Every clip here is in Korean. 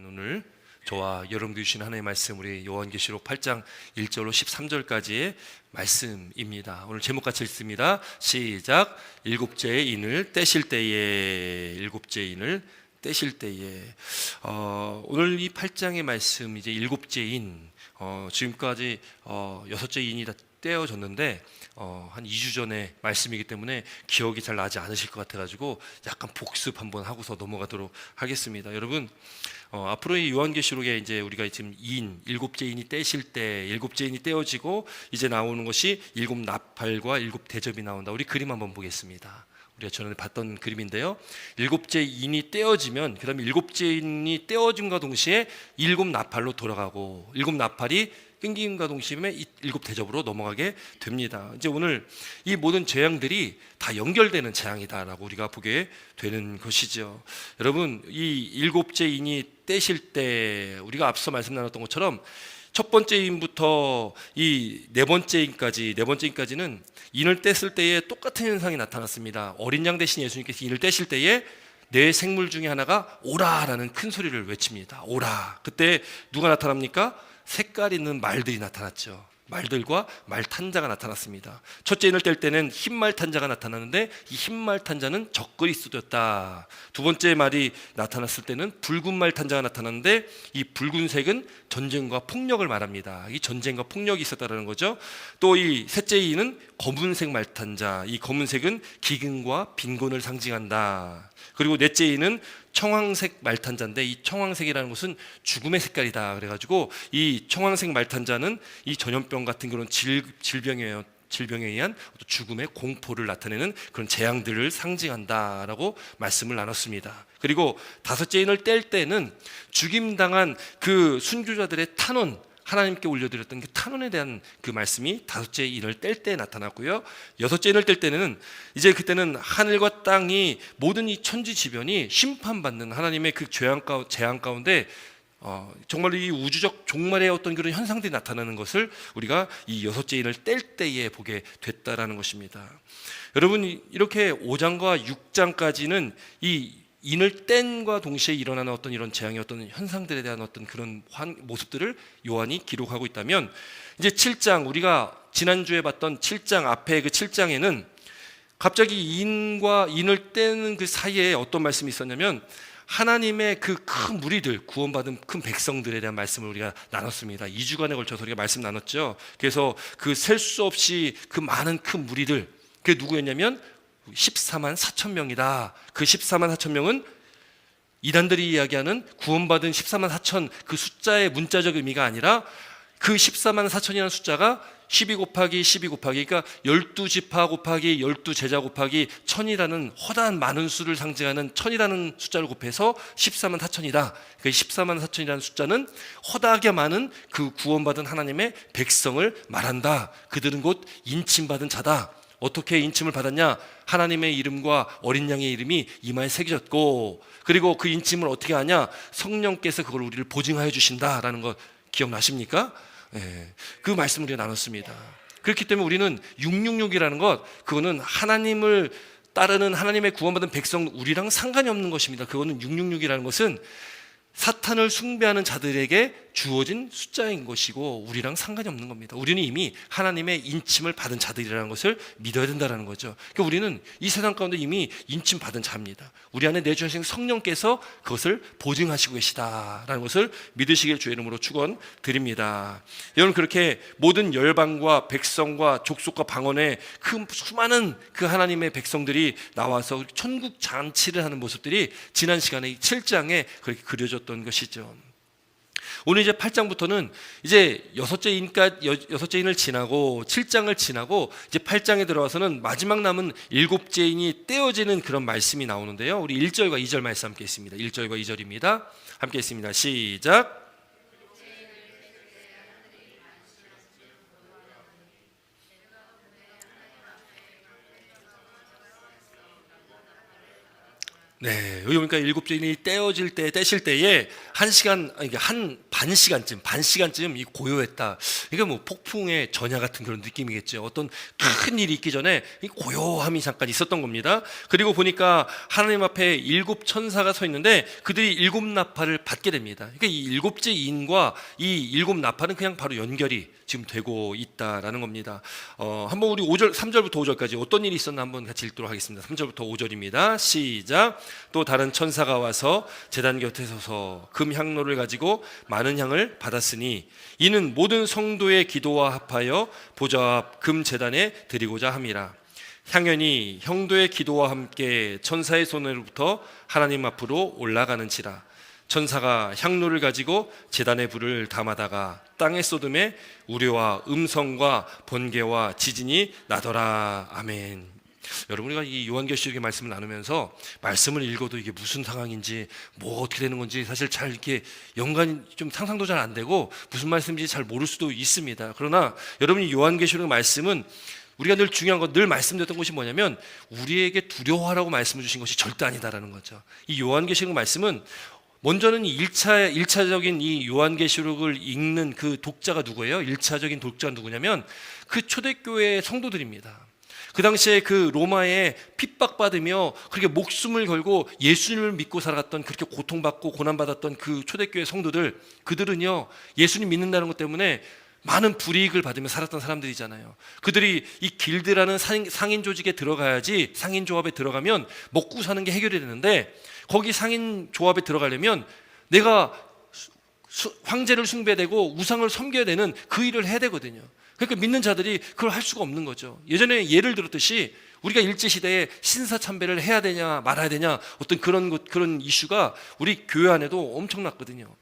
오늘 저와 여러분들 주신 하나님의 말씀, 우리 요한계시록 8장 1절로 13절까지의 말씀입니다. 오늘 제목 같이 읽습니다. 시작. 일곱째의 인을 떼실 때에, 일곱째의 인을 떼실 때에. 오늘 이 8장의 말씀, 이제 일곱째 인, 지금까지 여섯째 인이 다 떼어졌는데 한 2주 전에 말씀이기 때문에 기억이 잘 나지 않으실 것 같아가지고 약간 복습 한번 하고서 넘어가도록 하겠습니다. 여러분, 앞으로 이 요한계시록에 이제 우리가 지금 일곱째 인이 떼실 때, 일곱째 인이 떼어지고 이제 나오는 것이 일곱 나팔과 일곱 대접이 나온다. 우리 그림 한번 보겠습니다. 우리가 전에 봤던 그림인데요, 일곱째 인이 떼어지면 그 다음에 일곱째 인이 떼어짐과 동시에 일곱 나팔로 돌아가고, 일곱 나팔이 끊김과 동시에 이 일곱 대접으로 넘어가게 됩니다. 이제 오늘 이 모든 재앙들이 다 연결되는 재앙이다라고 우리가 보게 되는 것이죠. 여러분, 이 일곱째 인이 떼실 때 우리가 앞서 말씀 나눴던 것처럼 첫 번째 인부터 이 네 번째 인까지는 인을 뗐을 때에 똑같은 현상이 나타났습니다. 어린 양 대신 예수님께서 인을 떼실 때에 네 생물 중에 하나가 오라라는 큰 소리를 외칩니다. 오라. 그때 누가 나타납니까? 색깔 있는 말들이 나타났죠. 말들과 말탄자가 나타났습니다. 첫째 인을 뗄 때는 흰말 탄자가 나타나는데 이 흰말 탄자는 적그리스도였다. 두 번째 말이 나타났을 때는 붉은 말 탄자가 나타났는데 이 붉은색은 전쟁과 폭력을 말합니다. 이 전쟁과 폭력이 있었다는 거죠. 또 이 셋째 인은 검은색 말 탄자, 이 검은색은 기근과 빈곤을 상징한다. 그리고 넷째 인은 청황색 말탄자인데 이 청황색이라는 것은 죽음의 색깔이다. 그래가지고 이 청황색 말탄자는 이 전염병 같은 그런 질병에 의한 죽음의 공포를 나타내는 그런 재앙들을 상징한다라고 말씀을 나눴습니다. 그리고 다섯째 인을 뗄 때는 죽임당한 그 순교자들의 탄원, 하나님께 올려드렸던 그 탄원에 대한 그 말씀이 다섯째 인을 뗄 때 나타났고요. 여섯째 인을 뗄 때는 이제 그때는 하늘과 땅이 모든 이 천지지변이 심판받는 하나님의 그 재앙 가운데 정말 이 우주적 종말의 어떤 그런 현상들이 나타나는 것을 우리가 이 여섯째 인을 뗄 때에 보게 됐다라는 것입니다. 여러분, 이렇게 5장과 6장까지는 이 인을 뗀과 동시에 일어나는 어떤 이런 재앙의 어떤 현상들에 대한 어떤 그런 모습들을 요한이 기록하고 있다면, 이제 7장, 우리가 지난주에 봤던 7장 앞에 그 7장에는 갑자기 인과 인을 떼는 그 사이에 어떤 말씀이 있었냐면 하나님의 그 큰 무리들, 구원받은 큰 백성들에 대한 말씀을 우리가 나눴습니다. 2주간에 걸쳐서 우리가 말씀 나눴죠. 그래서 그 셀 수 없이 그 많은 큰 무리들, 그게 누구였냐면 14만 4천 명이다. 그 14만 4천 명은 이단들이 이야기하는 구원받은 14만 4천 그 숫자의 문자적 의미가 아니라 그 14만 4천이라는 숫자가 12 곱하기 12 곱하기, 그러니까 12지파 곱하기 12제자 곱하기 1000이라는 허다한 많은 수를 상징하는 1000이라는 숫자를 곱해서 14만 4천이다. 그 14만 4천이라는 숫자는 허다하게 많은 그 구원받은 하나님의 백성을 말한다. 그들은 곧 인침받은 자다. 어떻게 인침을 받았냐? 하나님의 이름과 어린 양의 이름이 이마에 새겨졌고, 그리고 그 인침을 어떻게 하냐? 성령께서 그걸 우리를 보증하여 주신다라는 거 기억나십니까? 그 말씀을 우리가 나눴습니다. 그렇기 때문에 우리는 666이라는 것, 그거는 하나님을 따르는 하나님의 구원받은 백성, 우리랑 상관이 없는 것입니다. 그거는 666이라는 것은 사탄을 숭배하는 자들에게 주어진 숫자인 것이고 우리랑 상관이 없는 겁니다. 우리는 이미 하나님의 인침을 받은 자들이라는 것을 믿어야 된다는 거죠. 그러니까 우리는 이 세상 가운데 이미 인침 받은 자입니다. 우리 안에 내주하신 성령께서 그것을 보증하시고 계시다라는 것을 믿으시길 주의 이름으로 축원드립니다. 여러분, 그렇게 모든 열방과 백성과 족속과 방언의 그 수많은 그 하나님의 백성들이 나와서 천국 잔치를 하는 모습들이 지난 시간에 7장에 그렇게 그려졌던 것이죠. 오늘 이제 8장부터는 이제 여섯째 인을 지나고 7장을 지나고 이제 8장에 들어와서는 마지막 남은 일곱째 인이 떼어지는 그런 말씀이 나오는데요. 우리 1절과 2절 말씀 함께 있습니다. 1절과 2절입니다. 함께 있습니다. 시작. 네, 여기 보니까 일곱째 인이 떼실 때에 한 시간, 아니, 한 반 시간쯤 이 고요했다. 이게 뭐 폭풍의 전야 같은 그런 느낌이겠죠. 어떤 큰 일이 있기 전에 이 고요함이 잠깐 있었던 겁니다. 그리고 보니까 하나님 앞에 일곱 천사가 서 있는데 그들이 일곱 나팔을 받게 됩니다. 그러니까 이 일곱째 인과 이 일곱 나팔은 그냥 바로 연결이 지금 되고 있다라는 겁니다. 한번 우리 3절부터 5절까지 어떤 일이 있었나 한번 같이 읽도록 하겠습니다. 3절부터 5절입니다. 시작. 또 다른 천사가 와서 제단 곁에 서서 금 향로를 가지고 많은 향을 받았으니 이는 모든 성도의 기도와 합하여 보좌 앞 금 제단에 드리고자 함이라. 향연이 형도의 기도와 함께 천사의 손으로부터 하나님 앞으로 올라가는지라. 천사가 향로를 가지고 제단의 불을 담아다가 땅에 쏟음에 우레와 음성과 번개와 지진이 나더라. 아멘. 여러분, 우리가 이 요한계시록의 말씀을 나누면서 말씀을 읽어도 이게 무슨 상황인지 뭐 어떻게 되는 건지 사실 잘 이렇게 연관이 좀 상상도 잘 안 되고 무슨 말씀인지 잘 모를 수도 있습니다. 그러나 여러분이 요한계시록의 말씀은 우리가 늘 중요한 건 늘 말씀드렸던 것이 뭐냐면 우리에게 두려워하라고 말씀을 주신 것이 절대 아니다라는 거죠. 이 요한계시록 말씀은 먼저는 1차적인 이 요한계시록을 읽는 그 독자가 누구예요? 1차적인 독자가 누구냐면 그 초대교회 성도들입니다. 그 당시에 그 로마에 핍박받으며 그렇게 목숨을 걸고 예수님을 믿고 살아갔던, 그렇게 고통받고 고난받았던 그 초대교회 성도들, 그들은요 예수님 믿는다는 것 때문에 많은 불이익을 받으며 살았던 사람들이잖아요. 그들이 이 길드라는 상인 조직에 들어가야지, 상인 조합에 들어가면 먹고 사는 게 해결이 되는데 거기 상인 조합에 들어가려면 내가 황제를 숭배되고 우상을 섬겨야 되는 그 일을 해야 되거든요. 그러니까 믿는 자들이 그걸 할 수가 없는 거죠. 예전에 예를 들었듯이 우리가 일제시대에 신사참배를 해야 되냐 말아야 되냐 어떤 그런 이슈가 우리 교회 안에도 엄청났거든요.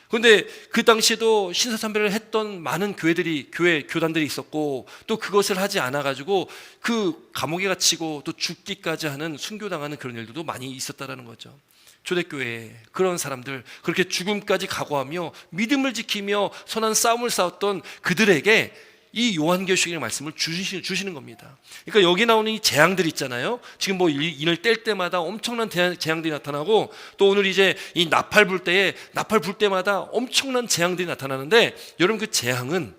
그런데 그 당시에도 신사참배를 했던 많은 교단들이 있었고 또 그것을 하지 않아가지고 그 감옥에 갇히고 또 죽기까지 하는 순교당하는 그런 일들도 많이 있었다라는 거죠. 초대교회에 그런 사람들, 그렇게 죽음까지 각오하며 믿음을 지키며 선한 싸움을 싸웠던 그들에게 이 요한계시록의 말씀을 주시는 겁니다. 그러니까 여기 나오는 이 재앙들 있잖아요. 지금 뭐 인을 뗄 때마다 엄청난 재앙들이 나타나고 또 오늘 이제 이 나팔 불 때마다 엄청난 재앙들이 나타나는데 여러분 그 재앙은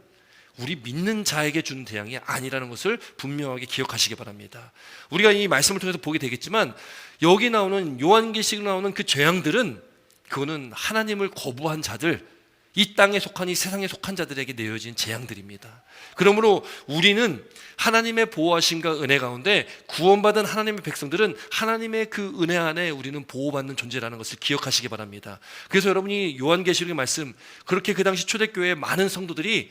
우리 믿는 자에게 주는 재앙이 아니라는 것을 분명하게 기억하시기 바랍니다. 우리가 이 말씀을 통해서 보게 되겠지만 여기 나오는 요한계시록에 나오는 그 재앙들은 그거는 하나님을 거부한 자들, 이 땅에 속한 이 세상에 속한 자들에게 내어진 재앙들입니다. 그러므로 우리는 하나님의 보호하심과 은혜 가운데 구원받은 하나님의 백성들은 하나님의 그 은혜 안에 우리는 보호받는 존재라는 것을 기억하시기 바랍니다. 그래서 여러분이 요한계시록의 말씀, 그렇게 그 당시 초대교회의 많은 성도들이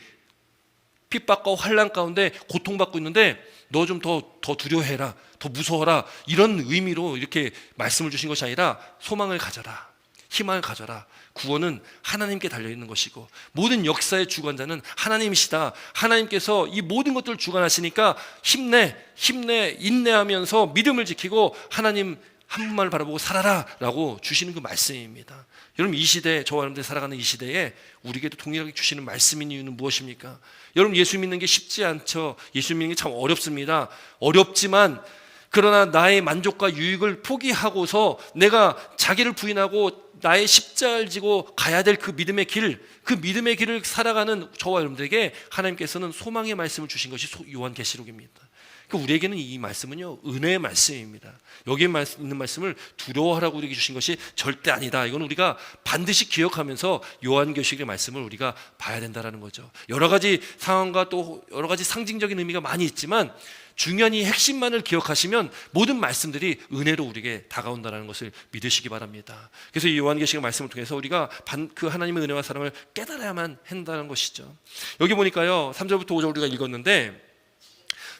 핍박과 환난 가운데 고통받고 있는데 너 좀 더 두려워해라, 더 무서워라, 이런 의미로 이렇게 말씀을 주신 것이 아니라 소망을 가져라, 희망을 가져라. 구원은 하나님께 달려있는 것이고 모든 역사의 주관자는 하나님이시다. 하나님께서 이 모든 것들을 주관하시니까 힘내 인내하면서 믿음을 지키고 하나님 한 분만을 바라보고 살아라 라고 주시는 그 말씀입니다. 여러분, 이 시대에, 저와 여러분들이 살아가는 이 시대에 우리에게도 동일하게 주시는 말씀인 이유는 무엇입니까? 여러분, 예수 믿는 게 쉽지 않죠. 예수 믿는 게 참 어렵습니다. 어렵지만 그러나 나의 만족과 유익을 포기하고서 내가 자기를 부인하고 나의 십자가를 지고 가야 될 그 믿음의 길을 살아가는 저와 여러분들에게 하나님께서는 소망의 말씀을 주신 것이 요한계시록입니다. 그러니까 우리에게는 이 말씀은요 은혜의 말씀입니다. 여기에 있는 말씀을 두려워하라고 우리에게 주신 것이 절대 아니다. 이건 우리가 반드시 기억하면서 요한계시록의 말씀을 우리가 봐야 된다는 거죠. 여러 가지 상황과 또 여러 가지 상징적인 의미가 많이 있지만 중요한 이 핵심만을 기억하시면 모든 말씀들이 은혜로 우리에게 다가온다는 것을 믿으시기 바랍니다. 그래서 이 요한계시록 말씀을 통해서 우리가 그 하나님의 은혜와 사랑을 깨달아야만 한다는 것이죠. 여기 보니까요 3절부터 5절 우리가 읽었는데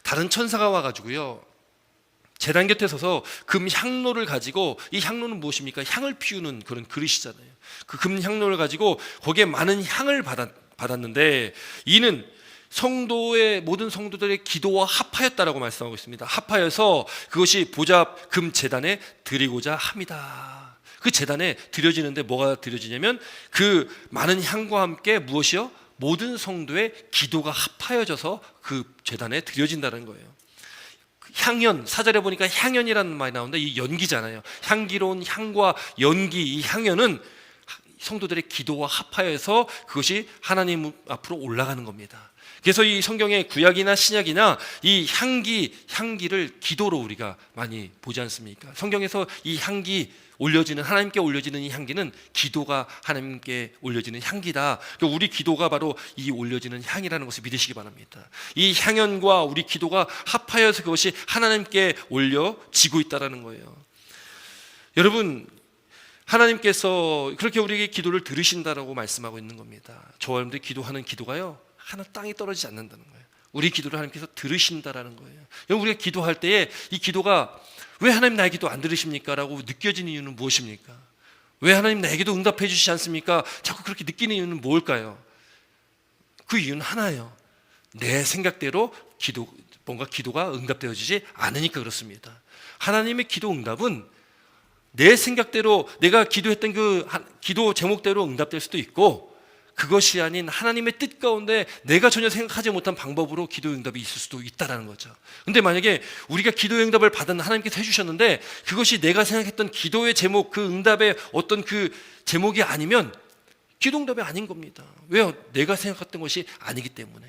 다른 천사가 와가지고요 제단 곁에 서서 금 향로를 가지고, 이 향로는 무엇입니까? 향을 피우는 그런 그릇이잖아요. 그 금 향로를 가지고 거기에 많은 향을 받았는데 이는 성도의 모든 성도들의 기도와 합하였다라고 말씀하고 있습니다. 합하여서 그것이 보좌 앞 금 제단에 드리고자 합니다. 그 제단에 드려지는데 뭐가 드려지냐면 그 많은 향과 함께 무엇이요? 모든 성도의 기도가 합하여져서 그 제단에 드려진다는 거예요. 향연, 사절에 보니까 향연이라는 말이 나오는데 이 연기잖아요. 향기로운 향과 연기, 이 향연은 성도들의 기도와 합하여서 그것이 하나님 앞으로 올라가는 겁니다. 그래서 이 성경의 구약이나 신약이나 이 향기를 기도로 우리가 많이 보지 않습니까? 성경에서 이 향기 올려지는, 하나님께 올려지는 이 향기는 기도가 하나님께 올려지는 향기다. 그러니까 우리 기도가 바로 이 올려지는 향이라는 것을 믿으시기 바랍니다. 이 향연과 우리 기도가 합하여서 그것이 하나님께 올려지고 있다는 거예요. 여러분, 하나님께서 그렇게 우리에게 기도를 들으신다라고 말씀하고 있는 겁니다. 저와 여러분들이 기도하는 기도가요, 하나 땅에 떨어지지 않는다는 거예요. 우리 기도를 하나님께서 들으신다라는 거예요. 여러분, 우리가 기도할 때에 이 기도가 왜 하나님 나의 기도 안 들으십니까? 라고 느껴지는 이유는 무엇입니까? 왜 하나님 나에게도 응답해 주시지 않습니까? 자꾸 그렇게 느끼는 이유는 뭘까요? 그 이유는 하나예요. 내 생각대로 뭔가 기도가 응답되어지지 않으니까 그렇습니다. 하나님의 기도 응답은 내 생각대로 내가 기도했던 그 기도 제목대로 응답될 수도 있고, 그것이 아닌 하나님의 뜻 가운데 내가 전혀 생각하지 못한 방법으로 기도 응답이 있을 수도 있다는 거죠. 근데 만약에 우리가 기도 응답을 받은 하나님께서 해주셨는데 그것이 내가 생각했던 기도의 제목, 그 응답의 어떤 그 제목이 아니면 기도 응답이 아닌 겁니다. 왜요? 내가 생각했던 것이 아니기 때문에.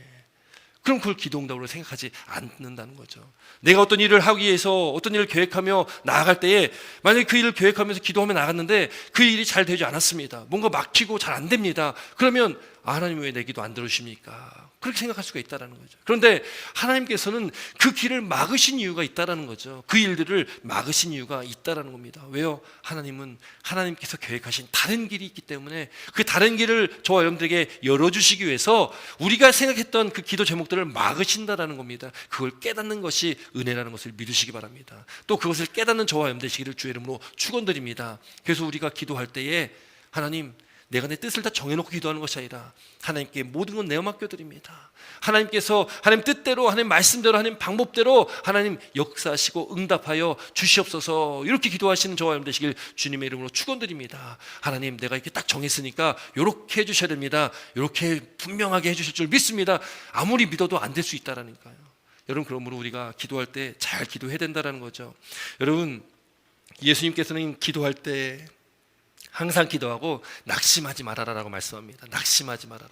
그럼 그걸 기도 응답으로 생각하지 않는다는 거죠. 내가 어떤 일을 하기 위해서 어떤 일을 계획하며 나아갈 때에 만약에 그 일을 계획하면서 기도하며 나갔는데 그 일이 잘 되지 않았습니다. 뭔가 막히고 잘 안 됩니다. 그러면 하나님 왜 내 기도 안 들으십니까? 그렇게 생각할 수가 있다는 거죠. 그런데 하나님께서는 그 길을 막으신 이유가 있다는 거죠. 그 일들을 막으신 이유가 있다는 겁니다. 왜요? 하나님은 하나님께서 계획하신 다른 길이 있기 때문에 그 다른 길을 저와 여러분들에게 열어주시기 위해서 우리가 생각했던 그 기도 제목들을 막으신다는 겁니다. 그걸 깨닫는 것이 은혜라는 것을 믿으시기 바랍니다. 또 그것을 깨닫는 저와 여러분 되시기를 주의 이름으로 축원드립니다. 그래서 우리가 기도할 때에 하나님, 내가 내 뜻을 다 정해놓고 기도하는 것이 아니라 하나님께 모든 건 내어 맡겨드립니다. 하나님께서 하나님 뜻대로, 하나님 말씀대로, 하나님 방법대로 하나님 역사하시고 응답하여 주시옵소서, 이렇게 기도하시는 저와 여러분 되시길 주님의 이름으로 축원드립니다. 하나님, 내가 이렇게 딱 정했으니까 이렇게 해주셔야 됩니다. 이렇게 분명하게 해주실 줄 믿습니다. 아무리 믿어도 안 될 수 있다라니까요. 여러분, 그러므로 우리가 기도할 때 잘 기도해야 된다는 거죠. 여러분, 예수님께서는 기도할 때 항상 기도하고 낙심하지 말아라라고 말씀합니다. 낙심하지 말아라.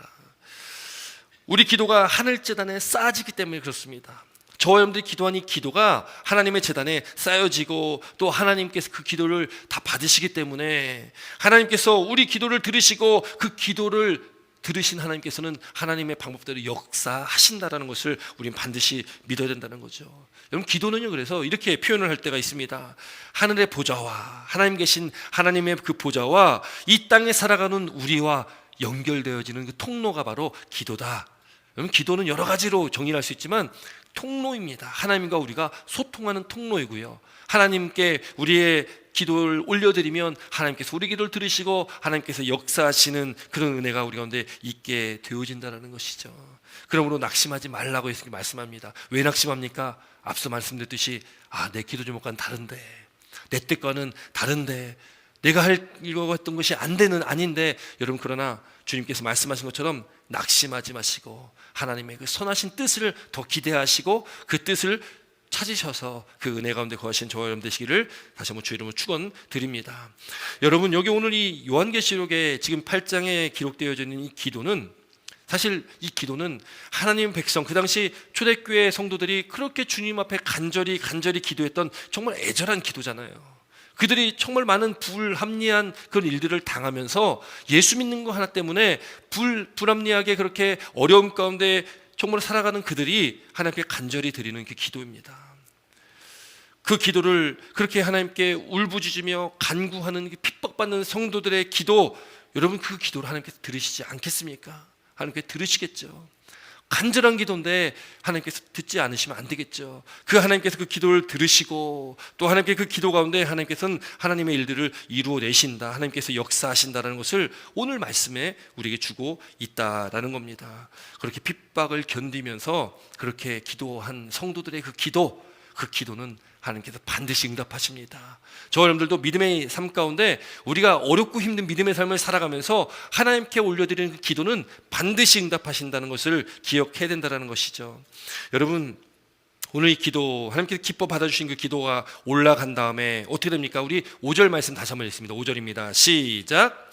우리 기도가 하늘 제단에 쌓아지기 때문에 그렇습니다. 저와 여러분들이 기도한 이 기도가 하나님의 제단에 쌓여지고 또 하나님께서 그 기도를 다 받으시기 때문에 하나님께서 우리 기도를 들으시고 그 기도를 들으신 하나님께서는 하나님의 방법대로 역사하신다라는 것을 우리는 반드시 믿어야 된다는 거죠. 여러분, 기도는요, 그래서 이렇게 표현을 할 때가 있습니다. 하늘의 보좌와 하나님 계신 하나님의 그 보좌와 이 땅에 살아가는 우리와 연결되어지는 그 통로가 바로 기도다. 여러분, 기도는 여러 가지로 정의할 수 있지만 통로입니다. 하나님과 우리가 소통하는 통로이고요, 하나님께 우리의 기도를 올려드리면 하나님께서 우리 기도를 들으시고 하나님께서 역사하시는 그런 은혜가 우리 가운데 있게 되어진다는 것이죠. 그러므로 낙심하지 말라고 예수님이 말씀합니다. 왜 낙심합니까? 앞서 말씀드렸듯이 내 기도 제목과는 다른데, 내 뜻과는 다른데, 내가 하려고 했던 것이 아닌데, 여러분, 그러나 주님께서 말씀하신 것처럼 낙심하지 마시고 하나님의 그 선하신 뜻을 더 기대하시고 그 뜻을 찾으셔서 그 은혜 가운데 거하신 저와 여러분 되시기를 다시 한번 주의 이름으로 축원드립니다. 여러분, 여기 오늘 이 요한계시록에 지금 8장에 기록되어져 있는 이 기도는, 사실 이 기도는 하나님 백성, 그 당시 초대교회 성도들이 그렇게 주님 앞에 간절히 기도했던 정말 애절한 기도잖아요. 그들이 정말 많은 불합리한 그런 일들을 당하면서 예수 믿는 거 하나 때문에 불합리하게 그렇게 어려움 가운데 정말 살아가는 그들이 하나님께 간절히 드리는 그 기도입니다. 그 기도를 그렇게 하나님께 울부짖으며 간구하는 핍박받는 성도들의 기도, 여러분, 그 기도를 하나님께서 들으시지 않겠습니까? 하나님께서 들으시겠죠. 간절한 기도인데 하나님께서 듣지 않으시면 안 되겠죠. 그 하나님께서 그 기도를 들으시고 또 하나님께 그 기도 가운데 하나님께서는 하나님의 일들을 이루어내신다, 하나님께서 역사하신다는 것을 오늘 말씀에 우리에게 주고 있다라는 겁니다. 그렇게 핍박을 견디면서 그렇게 기도한 성도들의 그 기도는 하나님께서 반드시 응답하십니다. 저와 여러분들도 믿음의 삶 가운데 우리가 어렵고 힘든 믿음의 삶을 살아가면서 하나님께 올려드리는 그 기도는 반드시 응답하신다는 것을 기억해야 된다는 것이죠. 여러분, 오늘 이 기도 하나님께서 기뻐 받아주신 그 기도가 올라간 다음에 어떻게 됩니까? 우리 5절 말씀 다시 한번 읽습니다. 5절입니다. 시작.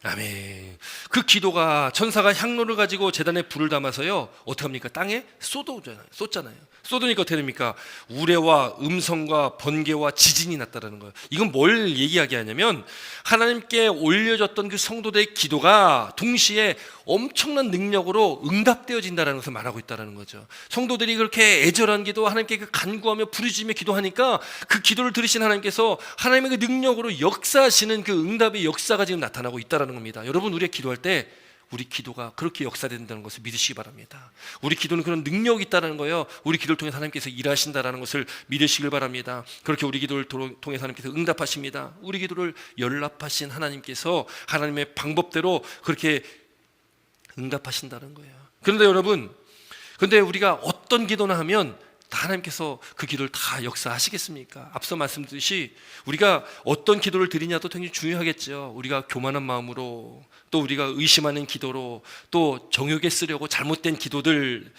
아멘. 그 기도가 천사가 향로를 가지고 제단에 불을 담아서요 어떻게 합니까? 땅에 쏟잖아요. 쏟으니까 어떻게 됩니까? 우레와 음성과 번개와 지진이 났다라는 거예요. 이건 뭘 얘기하게 하냐면 하나님께 올려졌던 그 성도들의 기도가 동시에 엄청난 능력으로 응답되어진다는 것을 말하고 있다는 거죠. 성도들이 그렇게 애절한 기도, 하나님께 그 간구하며 부르짖으며 기도하니까 그 기도를 들으신 하나님께서 하나님의 그 능력으로 역사하시는 그 응답의 역사가 지금 나타나고 있다는 겁니다. 여러분, 우리가 기도할 때 우리 기도가 그렇게 역사된다는 것을 믿으시기 바랍니다. 우리 기도는 그런 능력이 있다는 거예요. 우리 기도를 통해서 하나님께서 일하신다는 것을 믿으시길 바랍니다. 그렇게 우리 기도를 통해서 하나님께서 응답하십니다. 우리 기도를 연락하신 하나님께서 하나님의 방법대로 그렇게 응답하신다는 거예요. 그런데 여러분, 근데 우리가 어떤 기도나 하면 하나님께서 그 기도를 다 역사하시겠습니까? 앞서 말씀드렸듯이 우리가 어떤 기도를 드리냐도 굉장히 중요하겠죠. 우리가 교만한 마음으로, 또 우리가 의심하는 기도로, 또 정욕에 쓰려고 잘못된 기도들,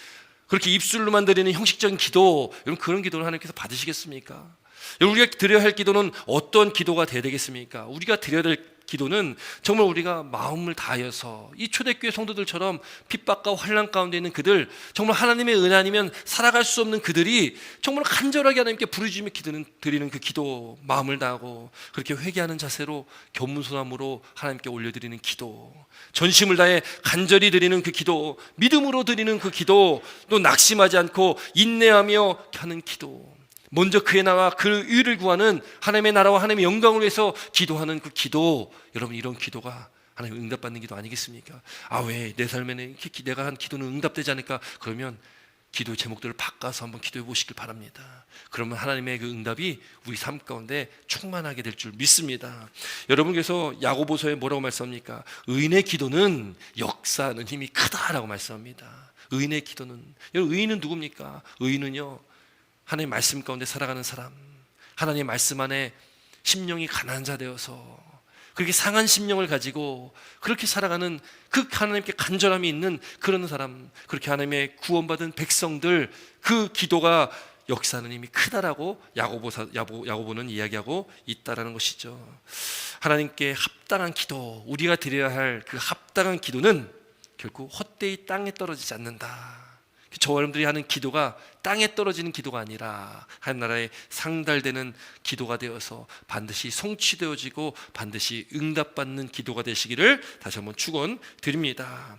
그렇게 입술로만 드리는 형식적인 기도, 여러분 그런 기도를 하나님께서 받으시겠습니까? 우리가 드려야 할 기도는 어떤 기도가 돼야 되겠습니까? 우리가 드려야 될 기도는 정말 우리가 마음을 다하여서 이 초대교회 성도들처럼 핍박과 환난 가운데 있는 그들, 정말 하나님의 은혜 아니면 살아갈 수 없는 그들이 정말 간절하게 하나님께 부르짖으며 드리는 그 기도, 마음을 다하고 그렇게 회개하는 자세로 겸손함으로 하나님께 올려드리는 기도, 전심을 다해 간절히 드리는 그 기도, 믿음으로 드리는 그 기도, 또 낙심하지 않고 인내하며 하는 기도, 먼저 그의 나라와 그 의를 구하는 하나님의 나라와 하나님의 영광을 위해서 기도하는 그 기도, 여러분 이런 기도가 하나님 응답받는 기도 아니겠습니까? 왜 내 삶에는 내가 한 기도는 응답되지 않을까? 그러면 기도 제목들을 바꿔서 한번 기도해 보시길 바랍니다. 그러면 하나님의 그 응답이 우리 삶 가운데 충만하게 될 줄 믿습니다. 여러분, 그래서 야고보서에 뭐라고 말씀합니까? 의인의 기도는 역사하는 힘이 크다라고 말씀합니다. 의인의 기도는, 여러분 의인은 누굽니까? 의인은요, 하나님의 말씀 가운데 살아가는 사람, 하나님의 말씀 안에 심령이 가난한 자 되어서 그렇게 상한 심령을 가지고 그렇게 살아가는 그 하나님께 간절함이 있는 그런 사람, 그렇게 하나님의 구원받은 백성들, 그 기도가 역사하는 힘이 크다라고 야고보는 이야기하고 있다라는 것이죠. 하나님께 합당한 기도, 우리가 드려야 할 그 합당한 기도는 결코 헛되이 땅에 떨어지지 않는다. 저와 여러분들이 하는 기도가 땅에 떨어지는 기도가 아니라 하나님나라에 상달되는 기도가 되어서 반드시 성취되어지고 반드시 응답받는 기도가 되시기를 다시 한번 축원드립니다.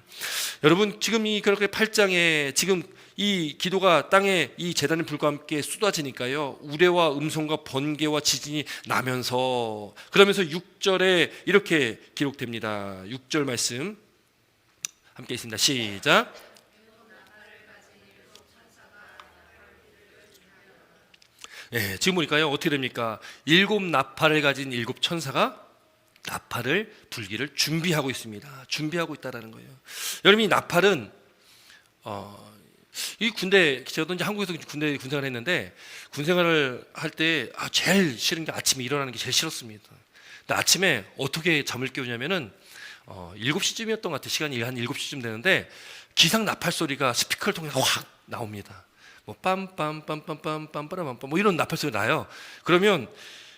여러분, 지금 이 그렇게 8장에 지금 이 기도가 땅에 이 제단의 불과 함께 쏟아지니까요, 우레와 음성과 번개와 지진이 나면서, 그러면서 6절에 이렇게 기록됩니다. 6절 말씀 함께 있습니다. 시작. 지금 보니까요 어떻게 됩니까? 7 나팔을 가진 7 천사가 나팔을 불기를 준비하고 있습니다. 준비하고 있다라는 거예요. 여러분, 이 나팔은 이 군대, 저도 이제 한국에서 군대 군생활을 했는데, 군생활을 할 때 제일 싫은 게 아침에 일어나는 게 제일 싫었습니다. 근데 아침에 어떻게 잠을 깨우냐면은 7시쯤이었던 것 같아요. 시간이 한 7시쯤 되는데 기상 나팔 소리가 스피커를 통해서 확 나옵니다. 뭐 빰빰빰빰빰빰빰빰빰 뭐 이런 나팔 소리 나요. 그러면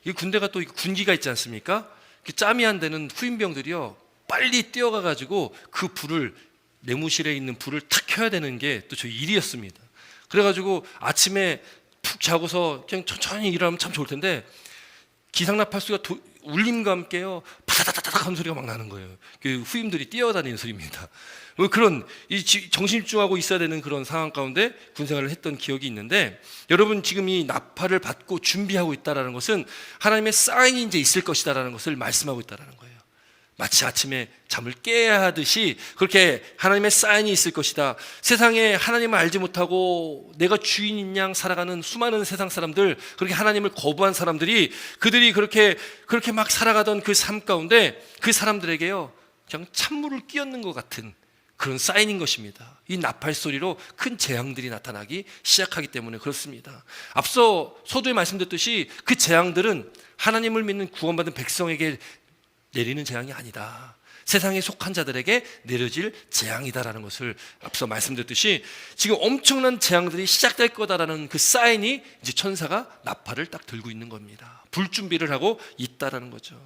이 군대가 또 군기가 있지 않습니까? 짬이 안 되는 후임병들이요, 빨리 뛰어가 가지고 그 불을, 내무실에 있는 불을 탁 켜야 되는 게 또 저희 일이었습니다. 그래가지고 아침에 푹 자고서 그냥 천천히 일하면 참 좋을 텐데 기상 나팔 소리가 울림과 함께요 파다다다닥 하는 소리가 막 나는 거예요. 그 후임들이 뛰어다니는 소리입니다. 그런 정신 집중하고 있어야 되는 그런 상황 가운데 군생활을 했던 기억이 있는데, 여러분 지금 이 나팔을 받고 준비하고 있다라는 것은 하나님의 사인이 이제 있을 것이다라는 것을 말씀하고 있다라는 거예요. 마치 아침에 잠을 깨야 하듯이 그렇게 하나님의 사인이 있을 것이다. 세상에 하나님을 알지 못하고 내가 주인인 양 살아가는 수많은 세상 사람들, 그렇게 하나님을 거부한 사람들이, 그들이 그렇게 막 살아가던 그 삶 가운데 그 사람들에게요 그냥 찬물을 끼얹는 것 같은 그런 사인인 것입니다. 이 나팔 소리로 큰 재앙들이 나타나기 시작하기 때문에 그렇습니다. 앞서 서두에 말씀드렸듯이 그 재앙들은 하나님을 믿는 구원받은 백성에게 내리는 재앙이 아니다. 세상에 속한 자들에게 내려질 재앙이다라는 것을 앞서 말씀드렸듯이 지금 엄청난 재앙들이 시작될 거다라는 그 사인이 이제 천사가 나팔을 딱 들고 있는 겁니다. 불 준비를 하고 있다라는 거죠.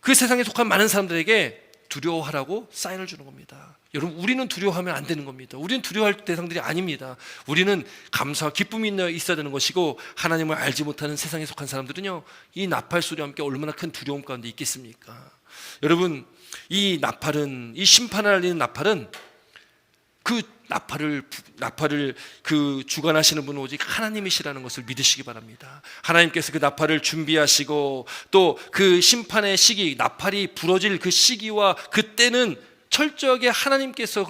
그 세상에 속한 많은 사람들에게 두려워하라고 사인을 주는 겁니다. 여러분, 우리는 두려워하면 안 되는 겁니다. 우리는 두려워할 대상들이 아닙니다. 우리는 감사와 기쁨이 있어야 되는 것이고, 하나님을 알지 못하는 세상에 속한 사람들은요, 이 나팔 소리와 함께 얼마나 큰 두려움 가운데 있겠습니까? 여러분, 이 나팔은, 이 심판을 알리는 나팔은, 그 나팔을 그 주관하시는 분은 오직 하나님이시라는 것을 믿으시기 바랍니다. 하나님께서 그 나팔을 준비하시고, 또 그 심판의 시기, 나팔이 부러질 그 시기와 그때는 철저하게 하나님께서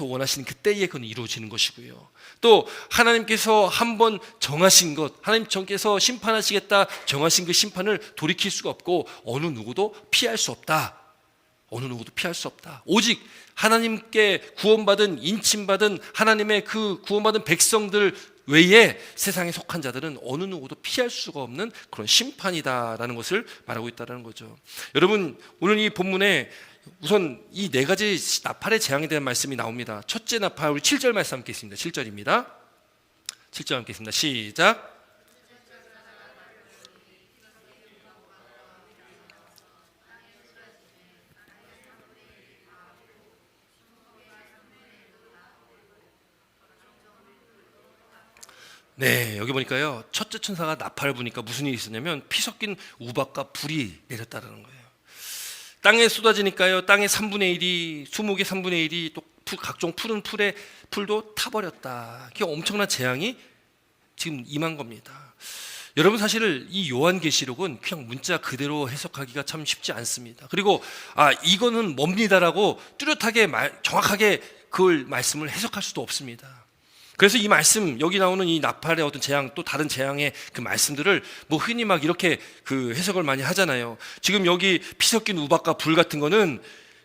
원하시는 그때에 그는 이루어지는 것이고요. 또 하나님께서 한번 정하신 것, 하나님께서 심판하시겠다 정하신 그 심판을 돌이킬 수가 없고, 어느 누구도 피할 수 없다. 오직 하나님께 구원받은, 인침받은 하나님의 그 구원받은 백성들 외에 세상에 속한 자들은 어느 누구도 피할 수가 없는 그런 심판이다라는 것을 말하고 있다는 거죠. 여러분, 오늘 이 본문에 우선 이 네 가지 나팔의 재앙에 대한 말씀이 나옵니다. 첫째 나팔, 우리 7절 말씀 함께 있습니다. 7절입니다. 7절 함께 있습니다. 시작. 네, 여기 보니까요, 첫째 천사가 나팔을 부니까 무슨 일이 있었냐면 피 섞인 우박과 불이 내렸다는 거예요. 땅에 쏟아지니까요, 땅의 3분의 1이, 수목의 3분의 1이 또 각종 푸른 풀도 타버렸다. 그게 엄청난 재앙이 지금 임한 겁니다. 여러분, 사실 이 요한계시록은 그냥 문자 그대로 해석하기가 참 쉽지 않습니다. 그리고 이거는 뭡니다라고 뚜렷하게 정확하게 그걸 말씀을 해석할 수도 없습니다. 그래서 이 말씀, 여기 나오는 이 나팔의 어떤 재앙, 또 다른 재앙의 그 말씀들을 뭐 흔히 막 이렇게 그 해석을 많이 하잖아요. 지금 여기 피 섞인 우박과 불 같은 거는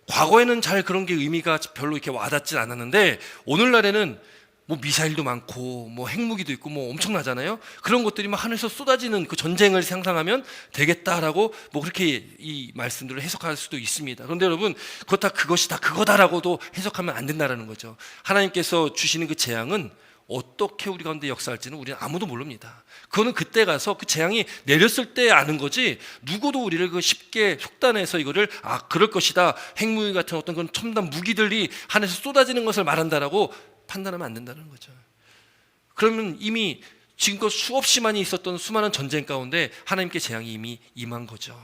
과거에는 잘 그런 게 의미가 별로 이렇게 와닿진 않았는데, 오늘날에는 뭐 미사일도 많고 뭐 핵무기도 있고 뭐 엄청나잖아요. 그런 것들이 막 하늘에서 쏟아지는 그 전쟁을 상상하면 되겠다라고 뭐 그렇게 이 말씀들을 해석할 수도 있습니다. 그런데 여러분, 그것이 다 그거다라고도 해석하면 안 된다라는 거죠. 하나님께서 주시는 그 재앙은 어떻게 우리 가운데 역사할지는 우리는 아무도 모릅니다. 그거는 그때 가서 그 재앙이 내렸을 때 아는 거지, 누구도 우리를 그 쉽게 속단해서 이거를 그럴 것이다, 핵무기 같은 어떤 그런 첨단 무기들이 하늘에서 쏟아지는 것을 말한다라고 판단하면 안 된다는 거죠. 그러면 이미 지금껏 수없이 많이 있었던 수많은 전쟁 가운데 하나님께 재앙이 이미 임한 거죠.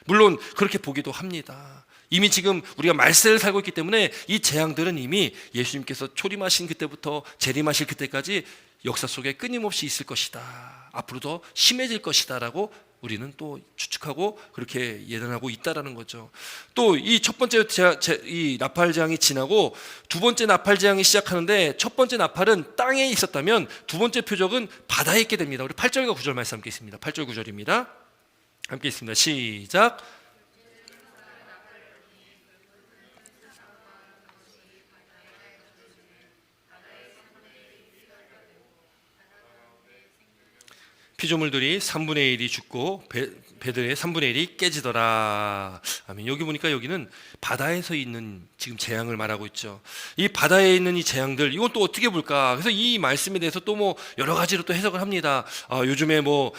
물론 그렇게 보기도 합니다. 이미 지금 우리가 말세를 살고 있기 때문에 이 재앙들은 이미 예수님께서 초림하신 그때부터 재림하실 그때까지 역사 속에 끊임없이 있을 것이다, 앞으로 더 심해질 것이다 라고 우리는 또 추측하고 그렇게 예단하고 있다라는 거죠. 또 이 첫 번째 이 나팔 재앙이 지나고 두 번째 나팔 재앙이 시작하는데, 첫 번째 나팔은 땅에 있었다면 두 번째 표적은 바다에 있게 됩니다. 우리 8절과 9절 말씀 함께 있습니다. 8절 9절입니다. 함께 있습니다. 시작. 피조물들이 3분의 1이 죽고 배들의 3분의 1이 깨지더라. 아멘. 여기 보니까 여기는 바다에서 있는 지금 재앙을 말하고 있죠. 이 바다에 있는 이 재앙들, 이건 또 어떻게 볼까? 그래서 이 말씀에 대해서 또 뭐 여러 가지로 또 해석을 합니다. 요즘에 뭐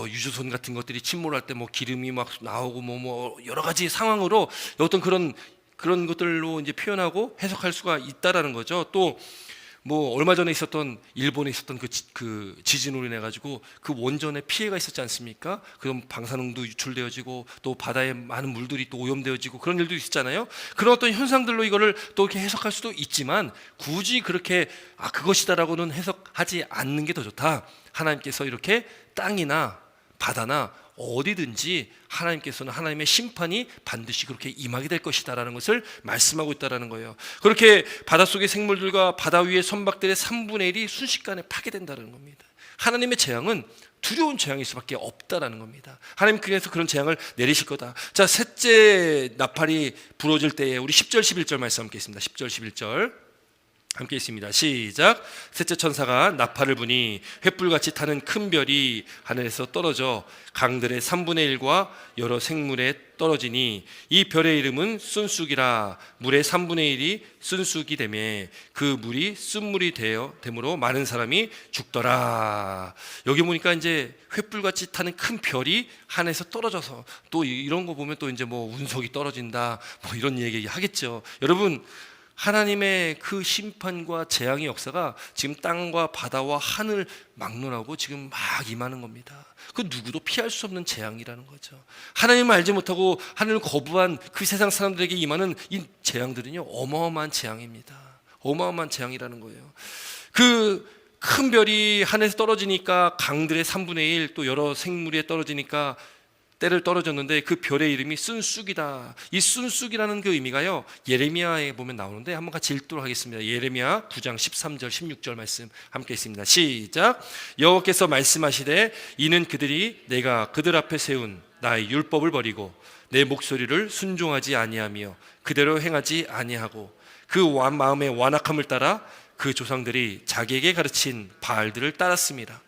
유조선 같은 것들이 침몰할 때 뭐 기름이 막 나오고 뭐 여러 가지 상황으로 어떤 그런 것들로 이제 표현하고 해석할 수가 있다라는 거죠. 또 뭐 얼마 전에 있었던 일본에 있었던 그 지진으로 인해 가지고 그 원전에 피해가 있었지 않습니까? 그럼 방사능도 유출되어지고 또 바다에 많은 물들이 또 오염되어지고 그런 일도 있었잖아요. 그런 어떤 현상들로 이거를 또 이렇게 해석할 수도 있지만, 굳이 그렇게 그것이다라고는 해석하지 않는 게 더 좋다. 하나님께서 이렇게 땅이나 바다나 어디든지 하나님께서는 하나님의 심판이 반드시 그렇게 임하게 될 것이다라는 것을 말씀하고 있다라는 거예요. 그렇게 바닷속의 생물들과 바다 위의 선박들의 3분의 1이 순식간에 파괴된다는 겁니다. 하나님의 재앙은 두려운 재앙일 수밖에 없다라는 겁니다. 하나님 그래서 그런 재앙을 내리실 거다. 자, 셋째 나팔이 부러질 때에 우리 10절 11절 말씀 함께 있습니다. 10절 11절 함께 있습니다. 시작. 셋째 천사가 나팔을 부니 횃불같이 타는 큰 별이 하늘에서 떨어져 강들의 3분의 1과 여러 생물에 떨어지니 이 별의 이름은 쏜쑥이라. 물의 3분의 1이 쏜쑥이 되매 그 물이 쓴물이 되므로 많은 사람이 죽더라. 여기 보니까 이제 횃불같이 타는 큰 별이 하늘에서 떨어져서, 또 이런 거 보면 또 이제 뭐 운석이 떨어진다 뭐 이런 얘기 하겠죠. 여러분, 하나님의 그 심판과 재앙의 역사가 지금 땅과 바다와 하늘 막론하고 지금 막 임하는 겁니다. 그 누구도 피할 수 없는 재앙이라는 거죠. 하나님을 알지 못하고 하나님을 거부한 그 세상 사람들에게 임하는 이 재앙들은요, 어마어마한 재앙입니다. 어마어마한 재앙이라는 거예요. 그 큰 별이 하늘에서 떨어지니까 강들의 3분의 1, 또 여러 생물에 떨어지니까 때를 떨어졌는데 그 별의 이름이 쏜쑥이다. 이 쏜쑥이라는 그 의미가요, 예레미야에 보면 나오는데 한번 같이 읽도록 하겠습니다. 예레미야 9장 13절 16절 말씀 함께 있습니다. 시작. 여호와께서 말씀하시되 이는 그들이 내가 그들 앞에 세운 나의 율법을 버리고 내 목소리를 순종하지 아니하며 그대로 행하지 아니하고 그 마음의 완악함을 따라 그 조상들이 자기에게 가르친 바알들을 따랐습니다.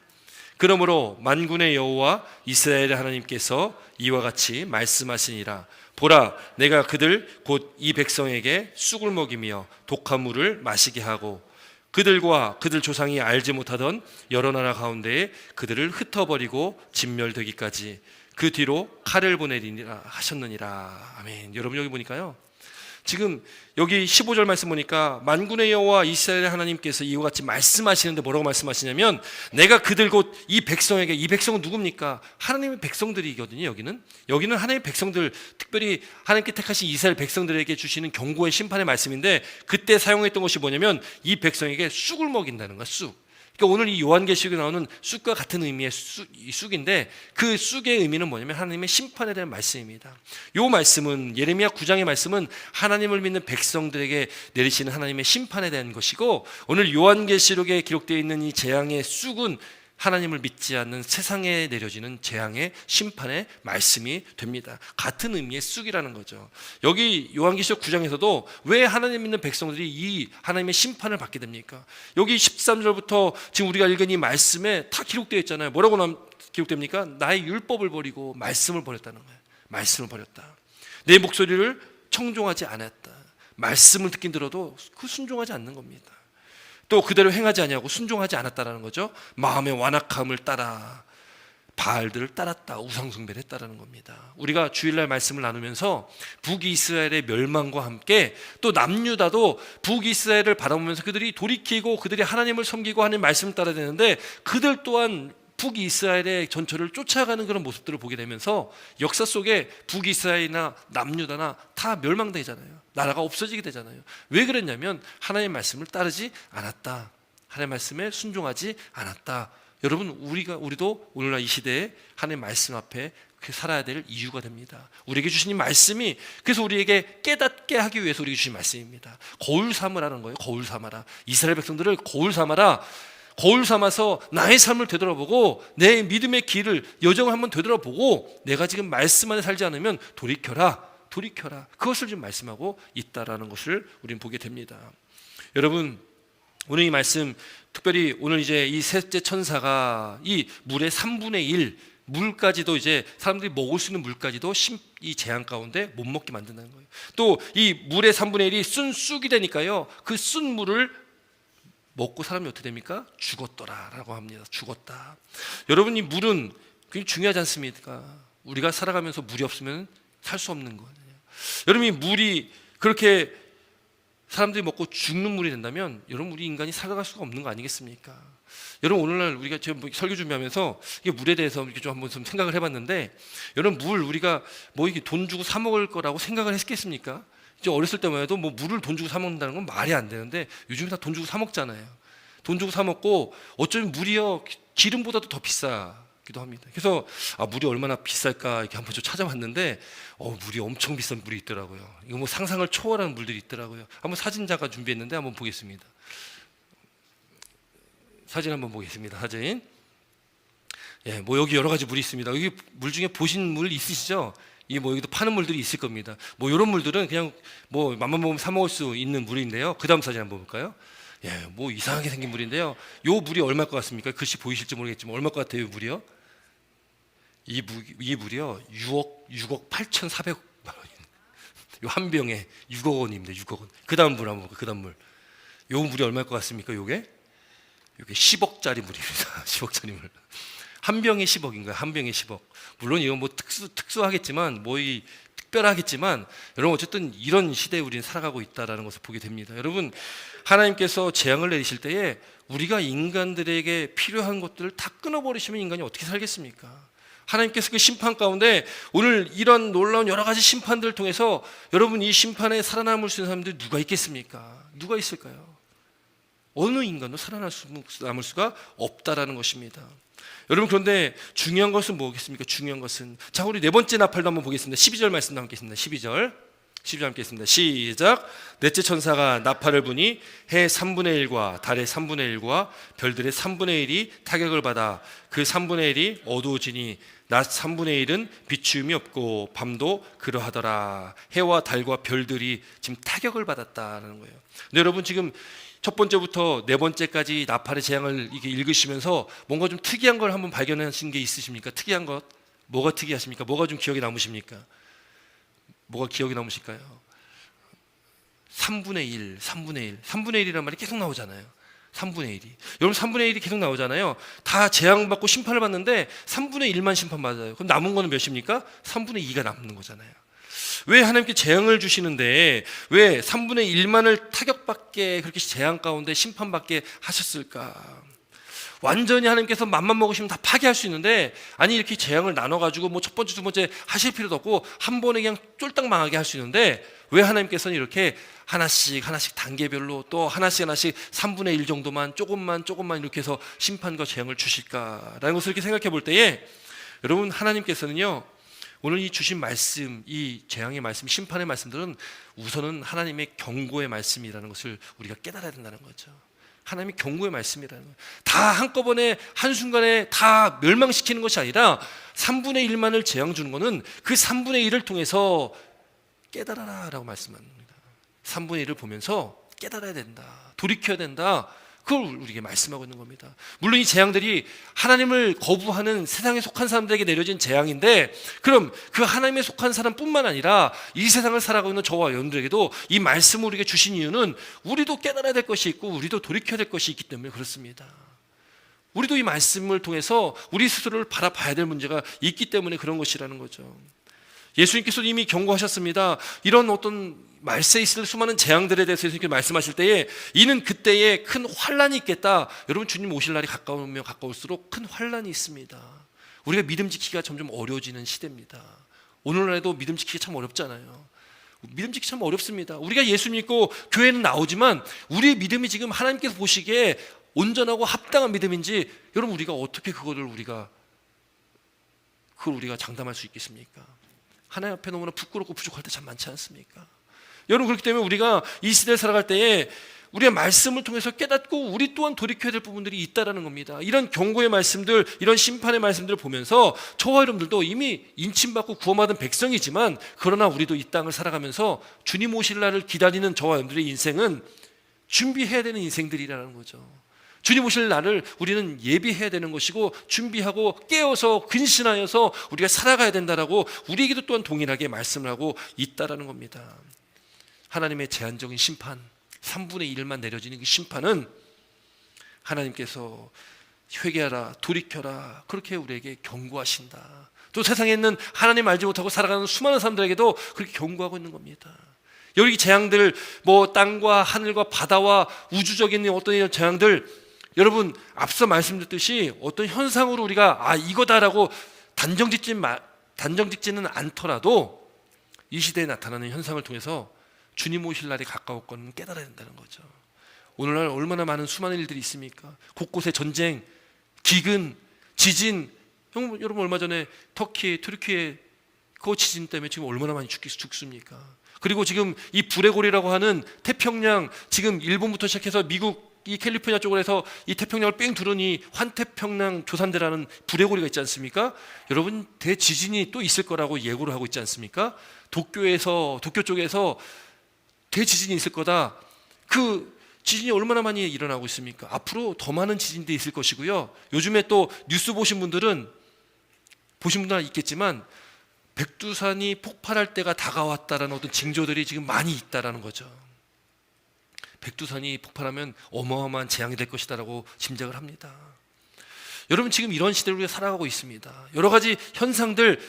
그러므로 만군의 여호와 이스라엘의 하나님께서 이와 같이 말씀하시니라. 보라, 내가 그들 곧 이 백성에게 쑥을 먹이며 독한 물을 마시게 하고 그들과 그들 조상이 알지 못하던 여러 나라 가운데에 그들을 흩어버리고 진멸되기까지 그 뒤로 칼을 보내리라 하셨느니라. 아멘. 여러분, 여기 보니까요, 지금 여기 15절 말씀 보니까 만군의 여호와 이스라엘의 하나님께서 이와 같이 말씀하시는데 뭐라고 말씀하시냐면, 내가 그들 곧 이 백성에게, 이 백성은 누굽니까? 하나님의 백성들이거든요. 여기는 하나님의 백성들, 특별히 하나님께 택하신 이스라엘 백성들에게 주시는 경고의 심판의 말씀인데, 그때 사용했던 것이 뭐냐면 이 백성에게 쑥을 먹인다는 거야. 쑥. 그러니까 오늘 이 요한계시록에 나오는 쑥과 같은 의미의 쑥인데, 그 쑥의 의미는 뭐냐면 하나님의 심판에 대한 말씀입니다. 이 말씀은, 예레미야 9장의 말씀은 하나님을 믿는 백성들에게 내리시는 하나님의 심판에 대한 것이고, 오늘 요한계시록에 기록되어 있는 이 재앙의 쑥은 하나님을 믿지 않는 세상에 내려지는 재앙의 심판의 말씀이 됩니다. 같은 의미의 쑥이라는 거죠. 여기 요한계시록 9장에서도 왜 하나님 믿는 백성들이 이 하나님의 심판을 받게 됩니까? 여기 13절부터 지금 우리가 읽은 이 말씀에 다 기록되어 있잖아요. 뭐라고 기록됩니까? 나의 율법을 버리고 말씀을 버렸다는 거예요. 말씀을 버렸다. 내 목소리를 청종하지 않았다. 말씀을 듣긴 들어도 그 순종하지 않는 겁니다. 또 그대로 행하지 아니하고 순종하지 않았다라는 거죠. 마음의 완악함을 따라 바알들을 따랐다, 우상 숭배를 했다라는 겁니다. 우리가 주일날 말씀을 나누면서 북이스라엘의 멸망과 함께 또 남유다도 북이스라엘을 바라보면서 그들이 돌이키고 그들이 하나님을 섬기고 하나님 말씀을 따라야 되는데, 그들 또한 북이스라엘의 전철을 쫓아가는 그런 모습들을 보게 되면서 역사 속에 북이스라엘이나 남유다나 다 멸망되잖아요. 나라가 없어지게 되잖아요. 왜 그랬냐면 하나님의 말씀을 따르지 않았다. 하나님의 말씀에 순종하지 않았다. 여러분, 우리도 오늘날 이 시대에 하나님의 말씀 앞에 살아야 될 이유가 됩니다. 우리에게 주신 이 말씀이, 그래서 우리에게 깨닫게 하기 위해서 우리에게 주신 말씀입니다. 거울 삼으라는 거예요. 거울 삼아라. 이스라엘 백성들을 거울 삼아라. 거울 삼아서 나의 삶을 되돌아보고 내 믿음의 길을, 여정을 한번 되돌아보고 내가 지금 말씀 안에 살지 않으면 돌이켜라. 그것을 지금 말씀하고 있다라는 것을 우리는 보게 됩니다. 여러분, 오늘 이 말씀, 특별히 오늘 이제 이 셋째 천사가 이 물의 3분의 1 물까지도, 이제 사람들이 먹을 수 있는 물까지도 이 재앙 가운데 못 먹게 만든다는 거예요. 또 이 물의 3분의 1이 쓴 쑥이 되니까요, 그 쓴 물을 먹고 사람이 어떻게 됩니까? 죽었더라라고 합니다. 죽었다. 여러분, 이 물은 굉장히 중요하지 않습니까? 우리가 살아가면서 물이 없으면 살 수 없는 거예요. 여러분, 이 물이 그렇게 사람들이 먹고 죽는 물이 된다면 여러분, 우리 인간이 살아갈 수가 없는 거 아니겠습니까? 여러분, 오늘날 우리가 지금 설교 준비하면서 이게 물에 대해서 이렇게 좀 한번 좀 생각을 해봤는데, 여러분, 물 우리가 뭐 이게 돈 주고 사 먹을 거라고 생각을 했겠습니까? 이제 어렸을 때만 해도 뭐 물을 돈 주고 사 먹는다는 건 말이 안 되는데, 요즘에 다 돈 주고 사 먹잖아요. 돈 주고 사 먹고 어쩌면 물이요 기름보다도 더 비싸기도 합니다. 그래서 물이 얼마나 비쌀까 이렇게 한번 좀 찾아봤는데, 물이 엄청 비싼 물이 있더라고요. 이거 뭐 상상을 초월하는 물들이 있더라고요. 한번 사진자가 준비했는데 한번 보겠습니다. 사진 한번 보겠습니다. 사진. 예, 뭐 여기 여러 가지 물이 있습니다. 여기 물 중에 보신 물 있으시죠? 이 뭐 여기도 파는 물들이 있을 겁니다. 뭐 이런 물들은 그냥 뭐 맘만 먹으면 사 먹을 수 있는 물인데요. 그 다음 사진 한번 볼까요? 예, 뭐 이상하게 생긴 물인데요. 요 물이 얼마일 것 같습니까? 글씨 보이실지 모르겠지만 얼마일 것 같아요, 이 물이요? 이 물이요 6억 8,400만 원. 요 한 병에 6억 원입니다. 6억 원. 그다음 물 한번 그다음 물. 요 물이 얼마일 것 같습니까? 요게 10억짜리 물입니다. 10억짜리 물. 한 병에 10억인 거예요. 한 병에 10억. 물론 이건 뭐 특수하겠지만 뭐 이 특별하겠지만 여러분 어쨌든 이런 시대에 우리는 살아가고 있다라는 것을 보게 됩니다. 여러분 하나님께서 재앙을 내리실 때에 우리가 인간들에게 필요한 것들을 다 끊어버리시면 인간이 어떻게 살겠습니까? 하나님께서 그 심판 가운데 오늘 이런 놀라운 여러 가지 심판들을 통해서 여러분 이 심판에 살아남을 수 있는 사람들이 누가 있겠습니까? 누가 있을까요? 어느 인간도 살아남을 수가 없다라는 것입니다. 여러분 그런데 중요한 것은 뭐겠습니까? 중요한 것은 자 우리 네 번째 나팔도 한번 보겠습니다. 12절 말씀 함께 있습니다. 12절 함께 있습니다. 시작. 넷째 천사가 나팔을 부니 해 3분의 1과 달의 3분의 1과 별들의 3분의 1이 타격을 받아 그 3분의 1이 어두워지니 낮 3분의 1은 비추음이 없고 밤도 그러하더라. 해와 달과 별들이 지금 타격을 받았다는 거예요. 근데 여러분 지금 첫 번째부터 네 번째까지 나팔의 재앙을 이렇게 읽으시면서 뭔가 좀 특이한 걸 한번 발견하신 게 있으십니까? 특이한 것 뭐가 특이하십니까? 뭐가 좀 기억에 남으십니까? 뭐가 기억에 남으실까요? 3분의 1, 3분의 1이란 말이 계속 나오잖아요. 3분의 1이. 여러분 3분의 1이 계속 나오잖아요. 다 재앙받고 심판을 받는데 3분의 1만 심판받아요. 그럼 남은 거는 몇입니까? 3분의 2가 남는 거잖아요. 왜 하나님께 재앙을 주시는데 왜 3분의 1만을 타격받게 그렇게 재앙 가운데 심판받게 하셨을까? 완전히 하나님께서 맘만 먹으시면 다 파괴할 수 있는데 아니 이렇게 재앙을 나눠가지고 뭐 첫 번째 두 번째 하실 필요도 없고 한 번에 그냥 쫄딱 망하게 할 수 있는데 왜 하나님께서는 이렇게 하나씩 단계별로 또 하나씩 3분의 1 정도만 조금만 이렇게 해서 심판과 재앙을 주실까라는 것을 이렇게 생각해 볼 때에 여러분 하나님께서는요 오늘 이 주신 말씀, 이 재앙의 말씀, 심판의 말씀들은 우선은 하나님의 경고의 말씀이라는 것을 우리가 깨달아야 된다는 거죠. 하나님의 경고의 말씀이라는 거예요. 다 한꺼번에 한순간에 다 멸망시키는 것이 아니라 3분의 1만을 재앙 주는 것은 그 3분의 1을 통해서 깨달아라 라고 말씀하는 겁니다. 3분의 1을 보면서 깨달아야 된다. 돌이켜야 된다. 그걸 우리에게 말씀하고 있는 겁니다. 물론 이 재앙들이 하나님을 거부하는 세상에 속한 사람들에게 내려진 재앙인데 그럼 그 하나님에 속한 사람뿐만 아니라 이 세상을 살아가고 있는 저와 여러분들에게도 이 말씀을 우리에게 주신 이유는 우리도 깨달아야 될 것이 있고 우리도 돌이켜야 될 것이 있기 때문에 그렇습니다. 우리도 이 말씀을 통해서 우리 스스로를 바라봐야 될 문제가 있기 때문에 그런 것이라는 거죠. 예수님께서 이미 경고하셨습니다. 이런 어떤 말세에 있을 수많은 재앙들에 대해서 예수님께서 말씀하실 때에 이는 그때에 큰 환란이 있겠다. 여러분 주님 오실 날이 가까우면 가까울수록 큰 환란이 있습니다. 우리가 믿음 지키기가 점점 어려워지는 시대입니다. 오늘날에도 믿음 지키기 참 어렵잖아요. 믿음 지키기 참 어렵습니다. 우리가 예수 믿고 교회는 나오지만 우리의 믿음이 지금 하나님께서 보시기에 온전하고 합당한 믿음인지 여러분 우리가 어떻게 그걸 우리가 장담할 수 있겠습니까? 하나님 앞에 너무나 부끄럽고 부족할 때 참 많지 않습니까? 여러분 그렇기 때문에 우리가 이 시대를 살아갈 때에 우리의 말씀을 통해서 깨닫고 우리 또한 돌이켜야 될 부분들이 있다라는 겁니다. 이런 경고의 말씀들, 이런 심판의 말씀들을 보면서 저와 여러분들도 이미 인침받고 구원받은 백성이지만 그러나 우리도 이 땅을 살아가면서 주님 오실 날을 기다리는 저와 여러분들의 인생은 준비해야 되는 인생들이라는 거죠. 주님 오실 날을 우리는 예비해야 되는 것이고 준비하고 깨어서 근신하여서 우리가 살아가야 된다라고 우리에게도 또한 동일하게 말씀을 하고 있다라는 겁니다. 하나님의 제한적인 심판 3분의 1만 내려지는 그 심판은 하나님께서 회개하라 돌이켜라 그렇게 우리에게 경고하신다. 또 세상에 있는 하나님 알지 못하고 살아가는 수많은 사람들에게도 그렇게 경고하고 있는 겁니다. 여기 재앙들 뭐 땅과 하늘과 바다와 우주적인 어떤 이런 재앙들 여러분 앞서 말씀드렸듯이 어떤 현상으로 우리가 이거다라고 단정 짓지는 않더라도 이 시대에 나타나는 현상을 통해서 주님 오실 날이 가까웠거는 깨달아야 된다는 거죠. 오늘날 얼마나 많은 수많은 일들이 있습니까? 곳곳에 전쟁, 기근, 지진. 여러분 얼마 전에 튀르키예 그 지진 때문에 지금 얼마나 많이 죽습니까? 그리고 지금 이 불의 고리라고 하는 태평양 지금 일본부터 시작해서 미국 이 캘리포니아 쪽으로 해서 이 태평양을 뺑 두르니 환태평양 조산대라는 불의 고리가 있지 않습니까? 여러분 대지진이 또 있을 거라고 예고를 하고 있지 않습니까? 도쿄 쪽에서 대지진이 있을 거다. 그 지진이 얼마나 많이 일어나고 있습니까? 앞으로 더 많은 지진들이 있을 것이고요. 요즘에 또 뉴스 보신 분들은 있겠지만 백두산이 폭발할 때가 다가왔다라는 어떤 징조들이 지금 많이 있다라는 거죠. 백두산이 폭발하면 어마어마한 재앙이 될 것이다라고 짐작을 합니다. 여러분, 지금 이런 시대를 우리가 살아가고 있습니다. 여러 가지 현상들을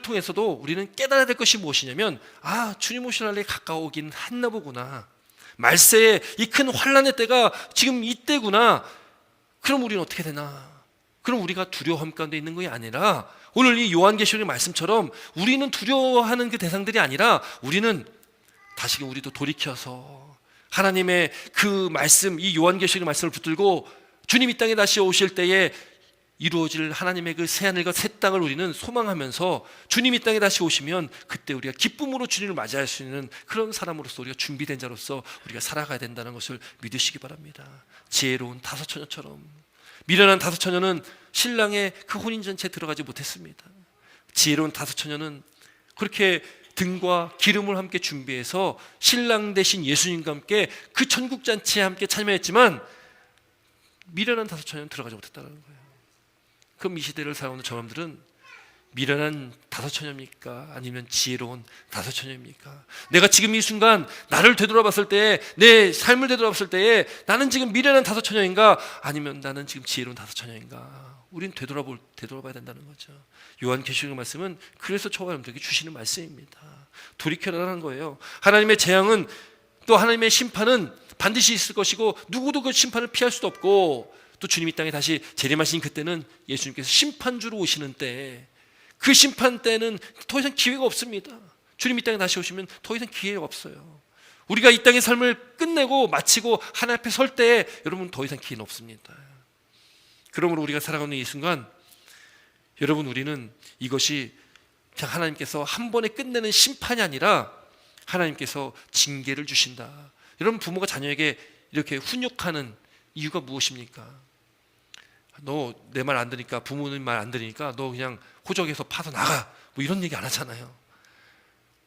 통해서도 우리는 깨달아야 될 것이 무엇이냐면, 주님 오실 날에 가까워오긴 했나 보구나. 말세의 이 큰 환란의 때가 지금 이때구나. 그럼 우리는 어떻게 되나? 그럼 우리가 두려움 가운데 있는 것이 아니라, 오늘 이 요한계시록의 말씀처럼 우리는 두려워하는 그 대상들이 아니라, 우리는 다시금 우리도 돌이켜서 하나님의 그 말씀, 이 요한계시록의 말씀을 붙들고 주님 이 땅에 다시 오실 때에 이루어질 하나님의 그 새하늘과 새 땅을 우리는 소망하면서, 주님 이 땅에 다시 오시면 그때 우리가 기쁨으로 주님을 맞이할 수 있는 그런 사람으로서, 우리가 준비된 자로서 우리가 살아가야 된다는 것을 믿으시기 바랍니다. 지혜로운 다섯 처녀처럼, 미련한 다섯 처녀는 신랑의 그 혼인잔치에 들어가지 못했습니다. 지혜로운 다섯 처녀는 그렇게 등과 기름을 함께 준비해서 신랑 대신 예수님과 함께 그 천국잔치에 함께 참여했지만, 미련한 다섯 처녀는 들어가지 못했다는 거예요. 그럼 이 시대를 살아오는 저놈들은 미련한 다섯 처녀입니까? 아니면 지혜로운 다섯 처녀입니까? 내가 지금 이 순간 나를 되돌아봤을 때, 내 삶을 되돌아봤을 때에 나는 지금 미련한 다섯 처녀인가? 아니면 나는 지금 지혜로운 다섯 처녀인가? 우린 되돌아봐야 된다는 거죠. 요한계시록의 말씀은 그래서 저와 여러분들에게 주시는 말씀입니다. 돌이켜라는 거예요. 하나님의 재앙은, 또 하나님의 심판은 반드시 있을 것이고, 누구도 그 심판을 피할 수도 없고, 또 주님 이 땅에 다시 재림하신 그때는 예수님께서 심판주로 오시는 때, 그 심판 때는 더 이상 기회가 없습니다. 주님 이 땅에 다시 오시면 더 이상 기회가 없어요. 우리가 이 땅의 삶을 끝내고 마치고 하나님 앞에 설 때에 여러분 더 이상 기회는 없습니다. 그러므로 우리가 살아가는 이 순간, 여러분, 우리는 이것이 그냥 하나님께서 한 번에 끝내는 심판이 아니라 하나님께서 징계를 주신다. 여러분, 부모가 자녀에게 이렇게 훈육하는 이유가 무엇입니까? 너 내 말 안 들으니까, 부모님 말 안 들으니까 너 그냥 호적에서 파서 나가, 뭐 이런 얘기 안 하잖아요.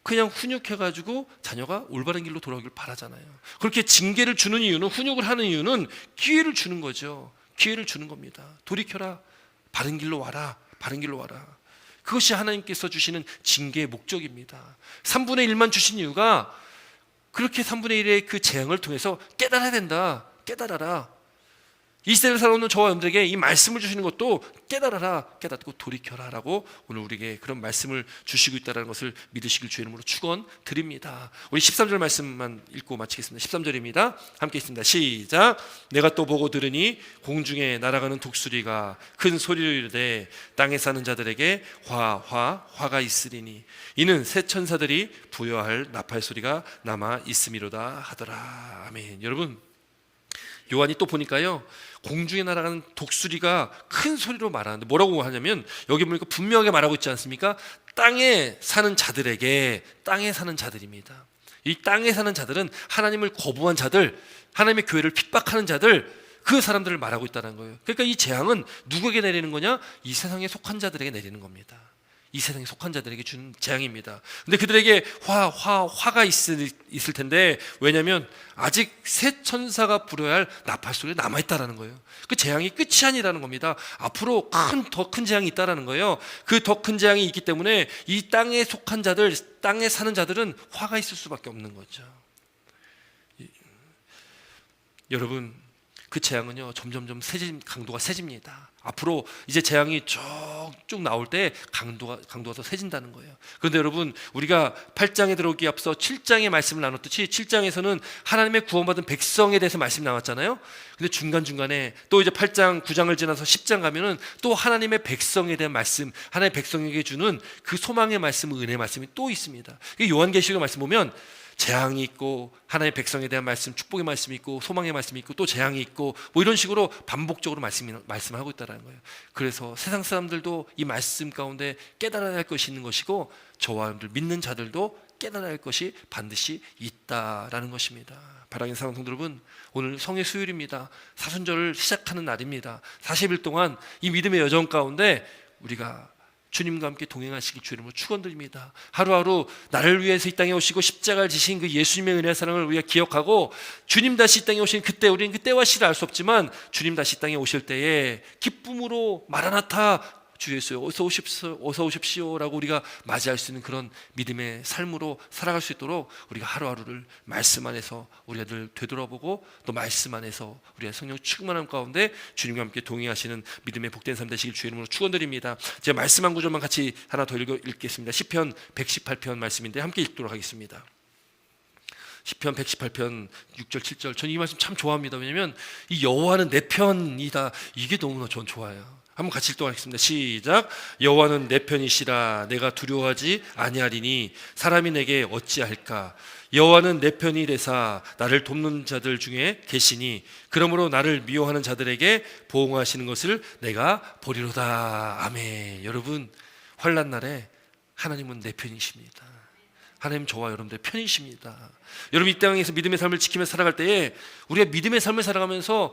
그냥 훈육해가지고 자녀가 올바른 길로 돌아오길 바라잖아요. 그렇게 징계를 주는 이유는, 훈육을 하는 이유는 기회를 주는 거죠. 기회를 주는 겁니다. 돌이켜라, 바른 길로 와라, 바른 길로 와라. 그것이 하나님께서 주시는 징계의 목적입니다. 3분의 1만 주신 이유가, 그렇게 3분의 1의 그 재앙을 통해서 깨달아야 된다. 깨달아라. 이 시대를 살아오는 저와 여러분들에게 이 말씀을 주시는 것도 깨달아라, 깨닫고 돌이켜라 라고 오늘 우리에게 그런 말씀을 주시고 있다는 것을 믿으시길 주의 이름으로 축원드립니다. 우리 13절 말씀만 읽고 마치겠습니다. 13절입니다. 함께 있습니다. 시작. 내가 또 보고 들으니 공중에 날아가는 독수리가 큰 소리를 이르되 땅에 사는 자들에게 화가 있으리니 이는 새 천사들이 부여할 나팔 소리가 남아 있음이로다 하더라. 아멘. 여러분, 요한이 또 보니까요, 공중에 날아가는 독수리가 큰 소리로 말하는데, 뭐라고 하냐면, 여기 보니까 분명하게 말하고 있지 않습니까? 땅에 사는 자들에게, 땅에 사는 자들입니다. 이 땅에 사는 자들은 하나님을 거부한 자들, 하나님의 교회를 핍박하는 자들, 그 사람들을 말하고 있다는 거예요. 그러니까 이 재앙은 누구에게 내리는 거냐? 이 세상에 속한 자들에게 내리는 겁니다. 이 세상에 속한 자들에게 주는 재앙입니다. 근데 그들에게 화가 있을 텐데, 왜냐하면 아직 새 천사가 불어야 할 나팔 소리가 남아있다라는 거예요. 그 재앙이 끝이 아니라는 겁니다. 앞으로 더 큰 재앙이 있다라는 거예요. 그 더 큰 재앙이 있기 때문에 이 땅에 속한 자들, 땅에 사는 자들은 화가 있을 수밖에 없는 거죠. 여러분, 그 재앙은요, 점점점 강도가 세집니다. 앞으로 이제 재앙이 쭉 나올 때 강도가 더 세진다는 거예요. 그런데 여러분, 우리가 8장에 들어오기 앞서 7장의 말씀을 나눴듯이 7장에서는 하나님의 구원받은 백성에 대해서 말씀이 나왔잖아요. 근데 중간중간에 또 이제 8장, 9장을 지나서 10장 가면은 또 하나님의 백성에 대한 말씀, 하나님의 백성에게 주는 그 소망의 말씀, 은혜의 말씀이 또 있습니다. 요한계시록 말씀 보면 재앙이 있고, 하나님의 백성에 대한 말씀, 축복의 말씀이 있고, 소망의 말씀이 있고, 또 재앙이 있고, 뭐 이런 식으로 반복적으로 말씀하고 있다는 거예요. 그래서 세상 사람들도 이 말씀 가운데 깨달아야 할 것이 있는 것이고, 저와 여러분들 믿는 자들도 깨달아야 할 것이 반드시 있다라는 것입니다. 사랑하는 사랑하는 성도 여러분, 오늘 성의 수요일입니다. 사순절을 시작하는 날입니다. 40일 동안 이 믿음의 여정 가운데 우리가 주님과 함께 동행하시길 주 이름으로 축원드립니다. 하루하루 나를 위해서 이 땅에 오시고 십자가를 지신 그 예수님의 은혜와 사랑을 우리가 기억하고 주님 다시 이 땅에 오신 그때, 우리는 그때와 시를 알 수 없지만 주님 다시 이 땅에 오실 때에 기쁨으로 마라나타 주 예수 어서 오십시오, 어서 오십시오라고 우리가 맞이할 수 있는 그런 믿음의 삶으로 살아갈 수 있도록 우리가 하루하루를 말씀 안에서 우리가 늘 되돌아보고 또 말씀 안에서 우리가 성령 충만함 가운데 주님과 함께 동행하시는 믿음의 복된 삶 되시길 주의 이름으로 축원드립니다. 제가 말씀 한 구절만 같이 하나 더 읽겠습니다. 시편 118편 말씀인데 함께 읽도록 하겠습니다. 시편 118편 6절 7절, 저는 이 말씀 참 좋아합니다. 왜냐하면 이 여호와는 내 편이다, 이게 너무나 전 좋아요. 한번 같이 읽도록 하겠습니다. 시작. 여호와는 내 편이시라. 내가 두려워하지 아니하리니 사람이 내게 어찌할까. 여호와는 내 편이 되사 나를 돕는 자들 중에 계시니 그러므로 나를 미워하는 자들에게 보응하시는 것을 내가 보리로다. 아멘. 여러분, 환난 날에 하나님은 내 편이십니다. 하나님 저와 여러분들 편이십니다. 여러분, 이 땅에서 믿음의 삶을 지키면서 살아갈 때에 우리가 믿음의 삶을 살아가면서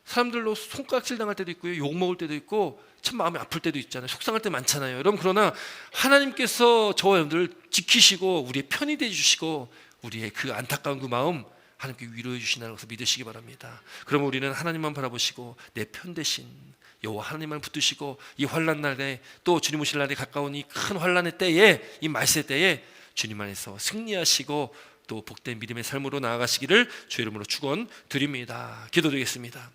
사람들로 손가락질 당할 때도 있고요, 욕 먹을 때도 있고 참 마음이 아플 때도 있잖아요. 속상할 때 많잖아요. 여러분, 그러나 하나님께서 저와 여러분들을 지키시고 우리의 편이 되어주시고 우리의 그 안타까운 그 마음 하나님께 위로해 주시는 것을 믿으시기 바랍니다. 그러면 우리는 하나님만 바라보시고 내 편 대신 여호와 하나님만 붙드시고 이 환난 날에 또 주님 오실 날에 가까운 이 큰 환난의 때에, 이 말세 때에 주님 안에서 승리하시고 또 복된 믿음의 삶으로 나아가시기를 주의 이름으로 축원드립니다. 기도드리겠습니다.